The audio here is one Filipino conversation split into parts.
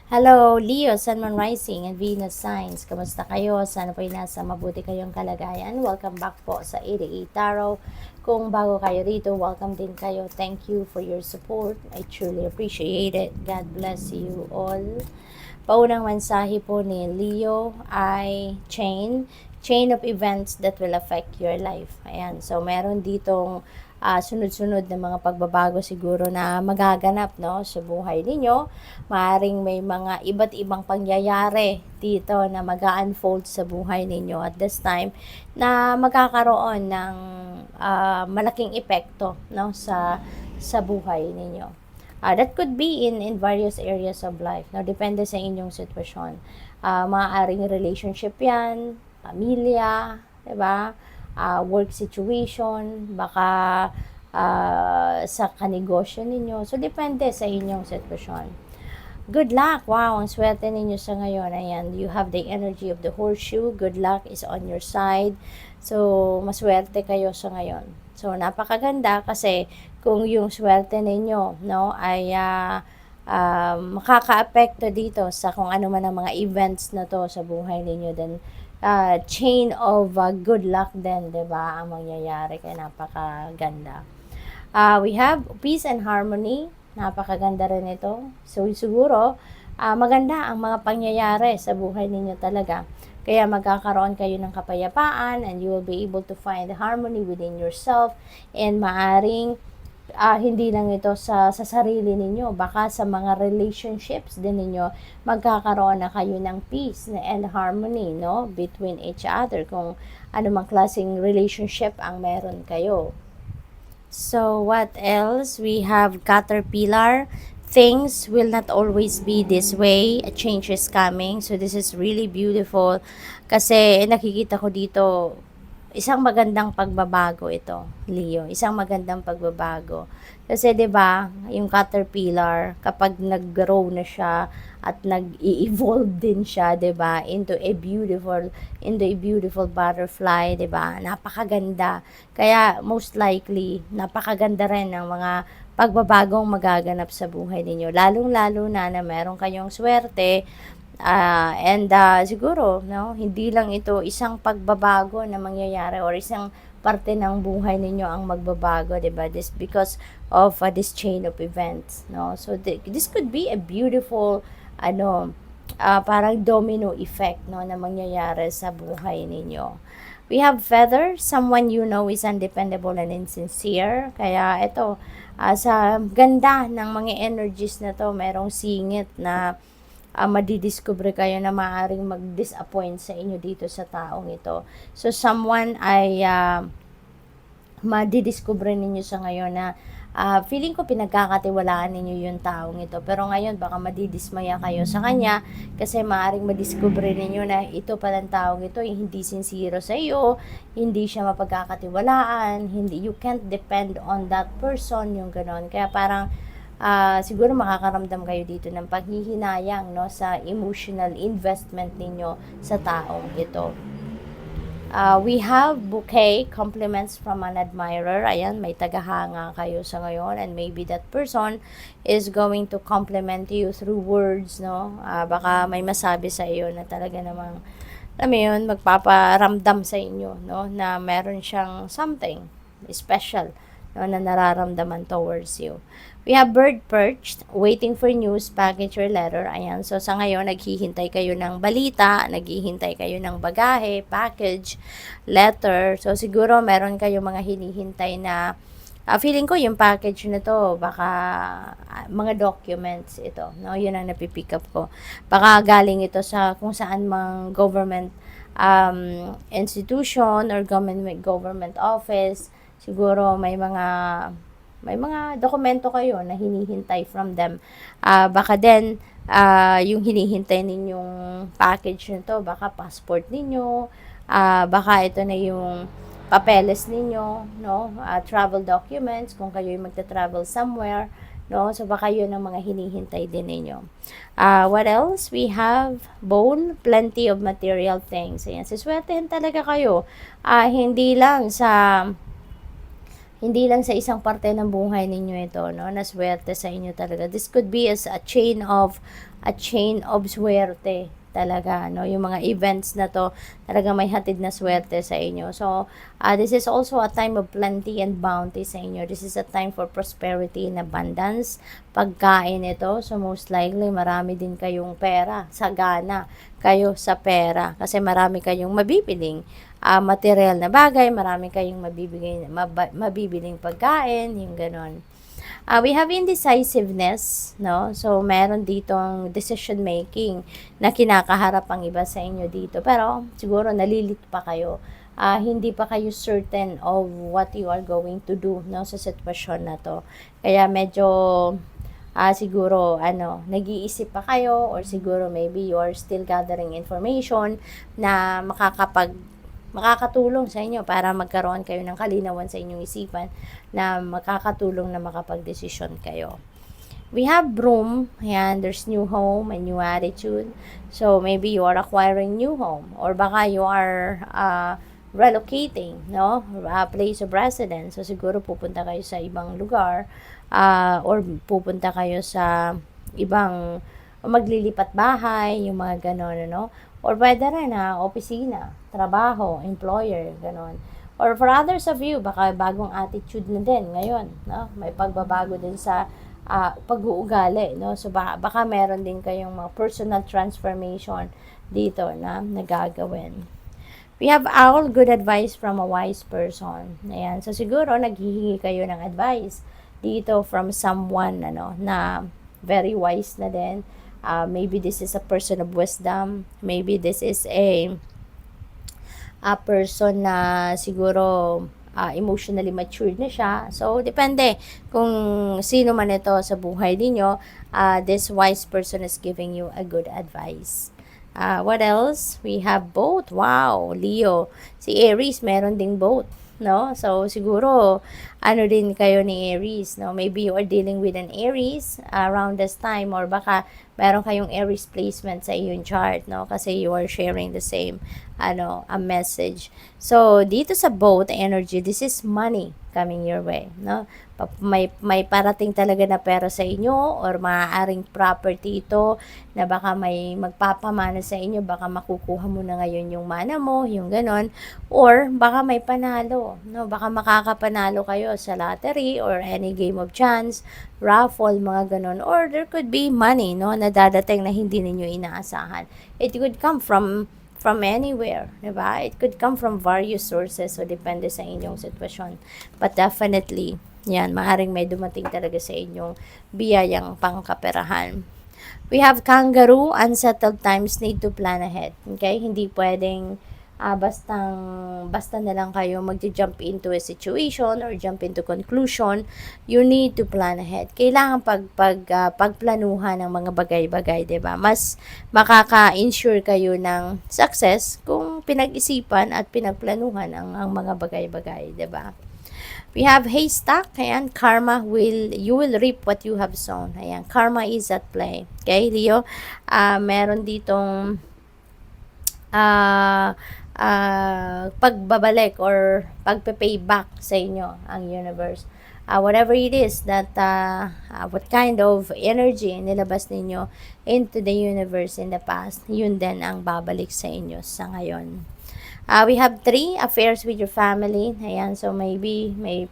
Hello, Leo, Sun, Moon Rising, and Venus Signs. Kamusta kayo? Sana po'y nasa mabuti kayong kalagayan. Welcome back po sa 88 Tarot. Kung bago kayo rito, welcome din kayo. Thank you for your support. I truly appreciate it. God bless you all. Paunang mensahe po ni Leo ay chain of events that will affect your life. Ayan, so meron ditong sunod-sunod na mga pagbabago siguro na magaganap, no, sa buhay ninyo. Maaring may mga iba't ibang pangyayari dito na mag-unfold sa buhay ninyo at this time na magkakaroon ng malaking epekto, no, sa buhay ninyo. That could be in various areas of life, no, depende sa inyong sitwasyon. Maaaring relationship 'yan, pamilya, 'di ba? Work situation, baka sa kanegosyo ninyo. So, depende sa inyong sitwasyon. Good luck! Wow, ang swerte ninyo sa ngayon. Ayan, you have the energy of the horseshoe. Good luck is on your side. So, maswerte kayo sa ngayon. So, napakaganda kasi kung yung swerte ninyo, no, ay makaka-apekto dito sa kung ano man ang mga events na to sa buhay ninyo, then chain of good luck din, 'di ba? Ang mangyayari kaya napakaganda. We have peace and harmony. Napakaganda rin ito. So siguro maganda ang mga pangyayari sa buhay ninyo talaga. Kaya magkakaroon kayo ng kapayapaan and you will be able to find harmony within yourself and maaring hindi lang ito sa sarili ninyo, baka sa mga relationships din ninyo, magkakaroon na kayo ng peace and harmony, no, between each other, kung ano mang klaseng relationship ang meron kayo. So, what else? We have Caterpillar. Things will not always be this way. A change is coming. So, this is really beautiful. Kasi nakikita ko dito, isang magandang pagbabago ito, Leo. Isang magandang pagbabago. Kasi 'di ba, yung caterpillar kapag nag-grow na siya at nag-evolve din siya, 'di ba, into a beautiful butterfly, 'di ba? Napakaganda. Kaya most likely, napakaganda rin ng mga pagbabagong magaganap sa buhay ninyo. Lalong-lalo na meron kayong swerte. Siguro, no, hindi lang ito isang pagbabago na mangyayari or isang parte ng buhay ninyo ang magbabago, 'di ba? This because of this chain of events, no? So this could be a beautiful parang domino effect, no, na mangyayari sa buhay ninyo. We have feather, someone you know is undependable and insincere. Kaya ito, sa ganda ng mga energies na to, merong singit na madidiscover kayo na maaaring mag-disappoint sa inyo dito sa taong ito. So, someone ay madidiscover ninyo sa ngayon na feeling ko pinagkakatiwalaan ninyo yung taong ito. Pero ngayon, baka madidismaya kayo sa kanya kasi maaaring madiscover ninyo na ito palang taong ito hindi sincero sa iyo, hindi siya mapagkakatiwalaan, you can't depend on that person, yung ganon. Kaya parang siguro makakaramdam kayo dito ng paghihinayang, no, sa emotional investment ninyo sa taong ito. We have bouquet, compliments from an admirer. Ayan, may tagahanga kayo sa ngayon and maybe that person is going to compliment you through words, no? Baka may masabi sa iyo na talaga namang, alam mo yun, magpaparamdam sa inyo, no, na meron siyang something special, no, na nararamdaman towards you. We have bird perched, waiting for news, package or letter. Ayan, so sa ngayon, naghihintay kayo ng balita, naghihintay kayo ng bagahe, package, letter. So siguro meron kayong mga hinihintay na feeling ko yung package na to, baka mga documents ito, no? Yun ang napipick up ko. Baka galing ito sa kung saan mang government institution or government office. Siguro may mga dokumento kayo na hinihintay from them. Baka din yung hinihintay ninyong package nito, baka passport ninyo, baka ito na yung papeles ninyo, no? Travel documents kung kayo yung magta-travel somewhere, no? So baka yun ang mga hinihintay din ninyo. What else? We have bowl, plenty of material things. Ayan, siswertehin talaga kayo. Hindi lang sa isang parte ng buhay ninyo ito, no, na swerte sa inyo talaga. This could be as a chain of a chain of swerte talaga, no? Yung mga events na to, talaga may hatid na swerte sa inyo. So, this is also a time of plenty and bounty sa inyo. This is a time for prosperity and abundance. Pagkain ito, so most likely, marami din kayong pera, sagana kayo sa pera. Kasi marami kayong mabibiling material na bagay, marami kayong mabibiling pagkain, yung ganon. We have indecisiveness, no? So, meron ditong decision making na kinakaharap ang iba sa inyo dito. Pero, siguro nalilito pa kayo. Hindi pa kayo certain of what you are going to do, no, sa sitwasyon na to. Kaya medyo siguro nag-iisip pa kayo, or siguro maybe you are still gathering information na makakatulong sa inyo para magkaroon kayo ng kalinawan sa inyong isipan, na makakatulong na makapagdesisyon kayo. We have Broom. Ayan, there's new home and new attitude. So, maybe you are acquiring new home, or baka you are relocating, no? Place of residence. So, siguro pupunta kayo sa ibang lugar, or pupunta kayo sa ibang, maglilipat bahay, yung mga ganon, ano? Or pwede rin opisina, trabaho, employer, ganon. Or for others of you, baka bagong attitude na din ngayon, no? May pagbabago din sa pag-uugali, no? So, baka meron din kayong mga personal transformation dito na nagagawin. We have Owl, good advice from a wise person. Ayan. So, siguro, naghihingi kayo ng advice dito from someone, na very wise na din. Maybe this is a person of wisdom. Maybe this is a person na siguro emotionally matured na siya. So, depende kung sino man ito sa buhay ninyo. This wise person is giving you a good advice. What else? We have both. Wow, Leo. Si Aries, meron ding both, no? So, siguro, din kayo ni Aries, no? Maybe you are dealing with an Aries around this time, or baka meron kayong Aries placement sa iyong chart, no? Kasi you are sharing the same, a message. So, dito sa both energy, this is money coming your way, no? May parating talaga na pera sa inyo, or maaaring property ito na baka may magpapamana sa inyo, baka makukuha mo na ngayon yung mana mo, yung ganon, or baka may panalo, no? Baka makakapanalo kayo sa lottery or any game of chance, raffle, mga ganon, or there could be money, no, na dadating na hindi ninyo inaasahan. It could come from anywhere, diba? It could come from various sources, so depende sa inyong sitwasyon. But definitely, yan, maaring may dumating talaga sa inyong biyayang pangkaperahan. We have Kangaroo, unsettled times need to plan ahead. Okay? Hindi pwedeng basta na lang kayo mag-jump into a situation or jump into conclusion. You need to plan ahead. Kailangan pagplanuhan ng mga bagay-bagay, 'di ba? Mas makaka-ensure kayo ng success kung pinag-isipan at pinagplanuhan ang mga bagay-bagay, 'di ba? We have Haystack. Ayan, you will reap what you have sown. Ayan, karma is at play. Okay, Leo? Meron ditong pagbabalik or pagpe-payback sa inyo ang universe. Whatever it is that what kind of energy nilabas ninyo into the universe in the past, yun din ang babalik sa inyo sa ngayon. We have 3, affairs with your family. Ayan, so maybe may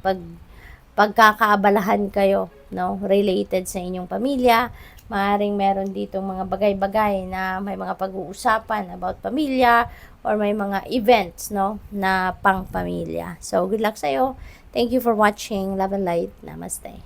pagkakaabalahan kayo, no, related sa inyong pamilya. Maaaring meron dito mga bagay-bagay na may mga pag-uusapan about pamilya, or may mga events, no, na pang pamilya. So, good luck sa'yo. Thank you for watching. Love and light. Namaste.